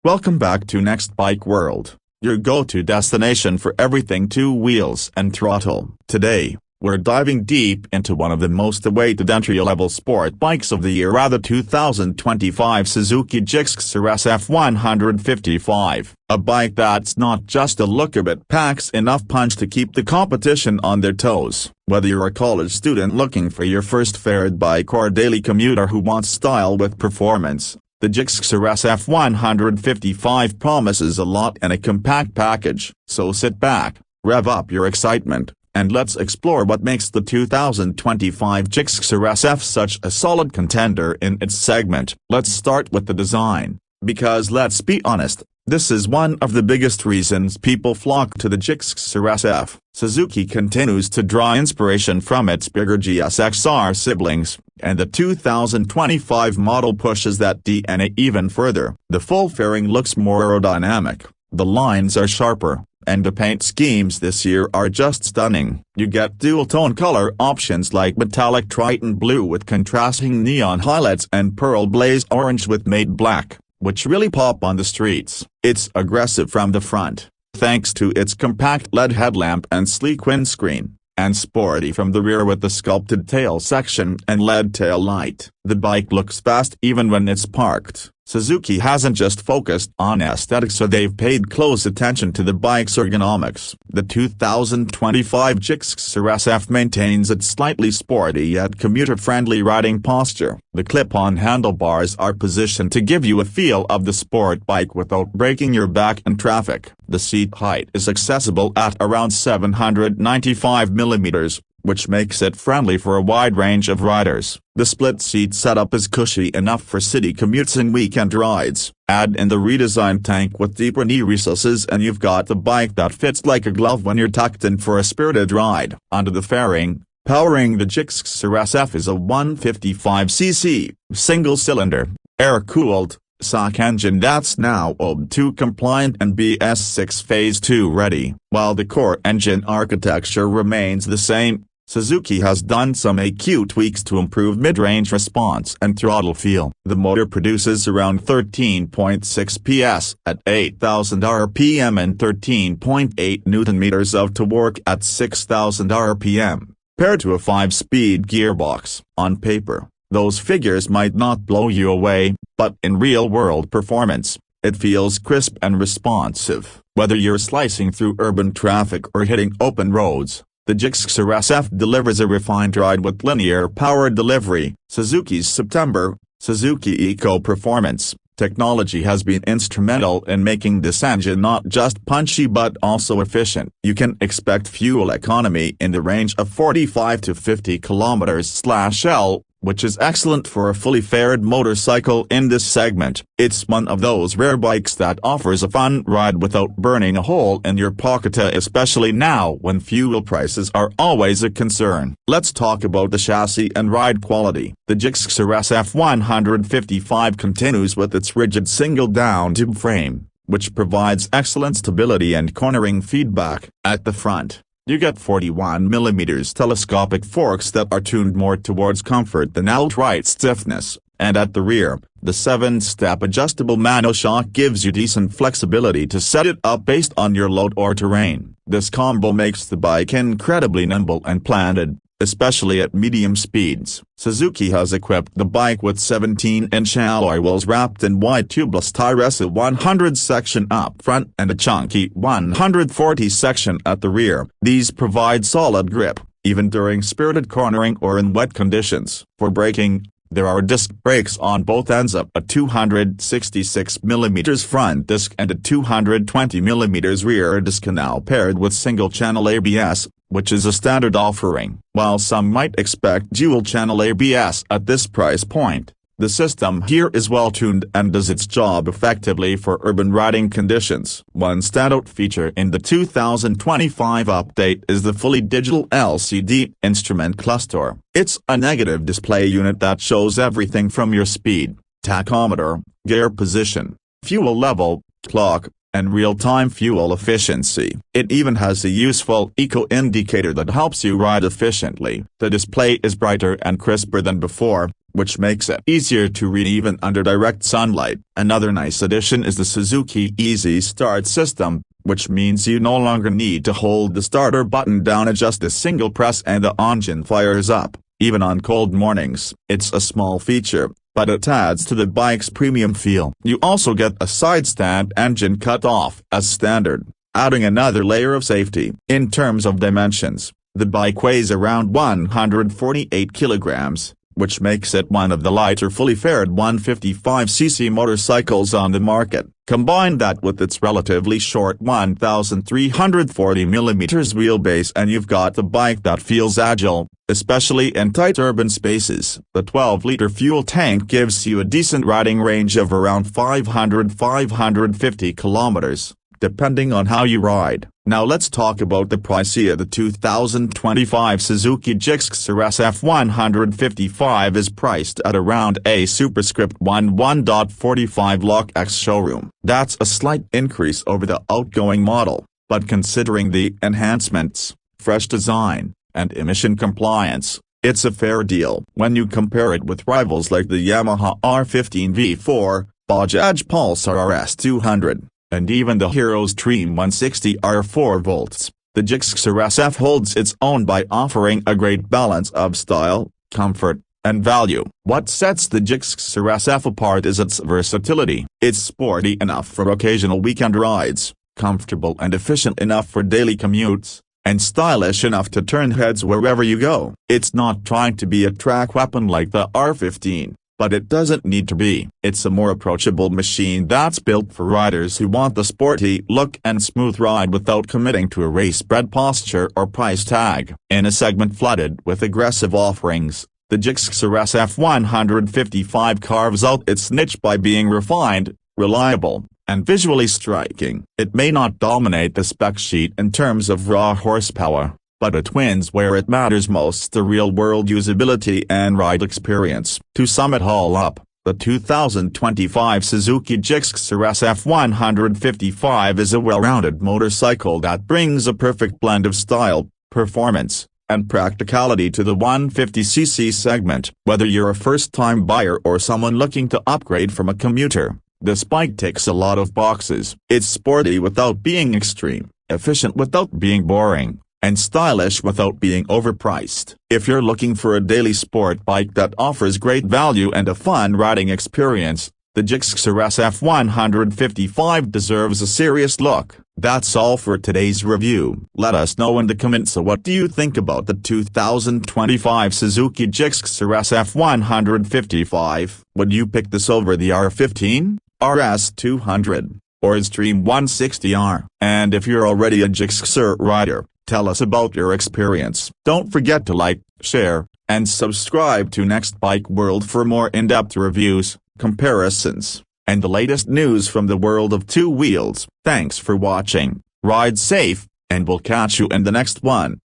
Welcome back to Next Bike World, your go-to destination for everything two wheels and throttle. Today, we're diving deep into one of the most awaited entry-level sport bikes of the year, the 2025 Suzuki Gixxer SF 155. A bike that's not just a look, it packs enough punch to keep the competition on their toes. Whether you're a college student looking for your first favorite bike or a daily commuter who wants style with performance, the Gixxer SF 155 promises a lot in a compact package. So sit back, rev up your excitement, and let's explore what makes the 2025 Gixxer SF such a solid contender in its segment. Let's start with the design, because let's be honest, this is one of the biggest reasons people flock to the Gixxer SF. Suzuki continues to draw inspiration from its bigger GSX-R siblings, and the 2025 model pushes that DNA even further. The full fairing looks more aerodynamic, the lines are sharper, and the paint schemes this year are just stunning. You get dual-tone color options like metallic Triton blue with contrasting neon highlights and pearl blaze orange with matte black, which really pop on the streets. It's aggressive from the front, thanks to its compact LED headlamp and sleek windscreen, and sporty from the rear with the sculpted tail section and LED tail light. The bike looks fast even when it's parked. Suzuki hasn't just focused on aesthetics, so they've paid close attention to the bike's ergonomics. The 2025 Gixxer SF maintains its slightly sporty yet commuter-friendly riding posture. The clip-on handlebars are positioned to give you a feel of the sport bike without breaking your back in traffic. The seat height is accessible at around 795 mm, which makes it friendly for a wide range of riders. The split-seat setup is cushy enough for city commutes and weekend rides. Add in the redesigned tank with deeper knee recesses and you've got the bike that fits like a glove when you're tucked in for a spirited ride. Onto the fairing. Powering the Gixxer SF is a 155cc, single-cylinder, air-cooled, SOC engine that's now OBD2 compliant and BS6 Phase 2 ready. While the core engine architecture remains the same, Suzuki has done some EQ tweaks to improve mid-range response and throttle feel. The motor produces around 13.6 PS at 8,000 RPM and 13.8 Nm of torque at 6,000 RPM, paired to a 5-speed gearbox. On paper, those figures might not blow you away, but in real-world performance, it feels crisp and responsive. Whether you're slicing through urban traffic or hitting open roads, the Gixxer SF delivers a refined ride with linear power delivery. Suzuki's September, Suzuki Eco Performance technology has been instrumental in making this engine not just punchy but also efficient. You can expect fuel economy in the range of 45 to 50 km/L, which is excellent for a fully faired motorcycle in this segment. It's one of those rare bikes that offers a fun ride without burning a hole in your pocket, especially now when fuel prices are always a concern. Let's talk about the chassis and ride quality. The Gixxer SF 155 continues with its rigid single down tube frame, which provides excellent stability and cornering feedback. At the front, you get 41 mm telescopic forks that are tuned more towards comfort than outright stiffness, and at the rear, the 7-step adjustable monoshock gives you decent flexibility to set it up based on your load or terrain. This combo makes the bike incredibly nimble and planted, especially at medium speeds. Suzuki has equipped the bike with 17-inch alloy wheels wrapped in wide tubeless tires, a 100 section up front and a chunky 140 section at the rear. These provide solid grip, even during spirited cornering or in wet conditions. For braking, there are disc brakes on both ends, a 266 mm front disc and a 220 mm rear disc, now paired with single-channel ABS, which is a standard offering. While some might expect dual-channel ABS at this price point, the system here is well-tuned and does its job effectively for urban riding conditions. One standout feature in the 2025 update is the fully digital LCD instrument cluster. It's a negative display unit that shows everything from your speed, tachometer, gear position, fuel level, clock, and real-time fuel efficiency. It even has a useful eco indicator that helps you ride efficiently. The display is brighter and crisper than before, which makes it easier to read even under direct sunlight. Another nice addition is the Suzuki Easy Start system, which means you no longer need to hold the starter button down at just a single press and the engine fires up, even on cold mornings. It's a small feature, but it adds to the bike's premium feel. You also get a side stand engine cut-off as standard, adding another layer of safety. In terms of dimensions, the bike weighs around 148 kilograms, which makes it one of the lighter fully faired 155cc motorcycles on the market. Combine that with its relatively short 1,340mm wheelbase and you've got the bike that feels agile, especially in tight urban spaces. The 12-liter fuel tank gives you a decent riding range of around 500–550 kilometers, depending on how you ride. Now let's talk about the price here. The 2025 Suzuki Gixxer SF 155 is priced at around a superscript 1.45 lakh ex-showroom. That's a slight increase over the outgoing model, but considering the enhancements, fresh design, and emission compliance, it's a fair deal. When you compare it with rivals like the Yamaha R15 V4, Bajaj Pulsar RS200, and even the Xtreme 160R 4V, the Gixxer SF holds its own by offering a great balance of style, comfort, and value. What sets the Gixxer SF apart is its versatility. It's sporty enough for occasional weekend rides, comfortable and efficient enough for daily commutes, and stylish enough to turn heads wherever you go. It's not trying to be a track weapon like the R15. But it doesn't need to be. It's a more approachable machine that's built for riders who want the sporty look and smooth ride without committing to a race-bred posture or price tag. In a segment flooded with aggressive offerings, the Gixxer SF 155 carves out its niche by being refined, reliable, and visually striking. It may not dominate the spec sheet in terms of raw horsepower, but it wins where it matters most: the real-world usability and ride experience. To sum it all up, the 2025 Suzuki Gixxer SF 155 is a well-rounded motorcycle that brings a perfect blend of style, performance, and practicality to the 150cc segment. Whether you're a first-time buyer or someone looking to upgrade from a commuter, this bike ticks a lot of boxes. It's sporty without being extreme, efficient without being boring, and stylish without being overpriced. If you're looking for a daily sport bike that offers great value and a fun riding experience, the Gixxer SF 155 deserves a serious look. That's all for today's review. Let us know in the comments what do you think about the 2025 Suzuki Gixxer SF 155. Would you pick this over the R15, RS200, or Xtreme 160R? And if you're already a Gixxer rider, tell us about your experience. Don't forget to like, share, and subscribe to Next Bike World for more in-depth reviews, comparisons, and the latest news from the world of two wheels. Thanks for watching, ride safe, and we'll catch you in the next one.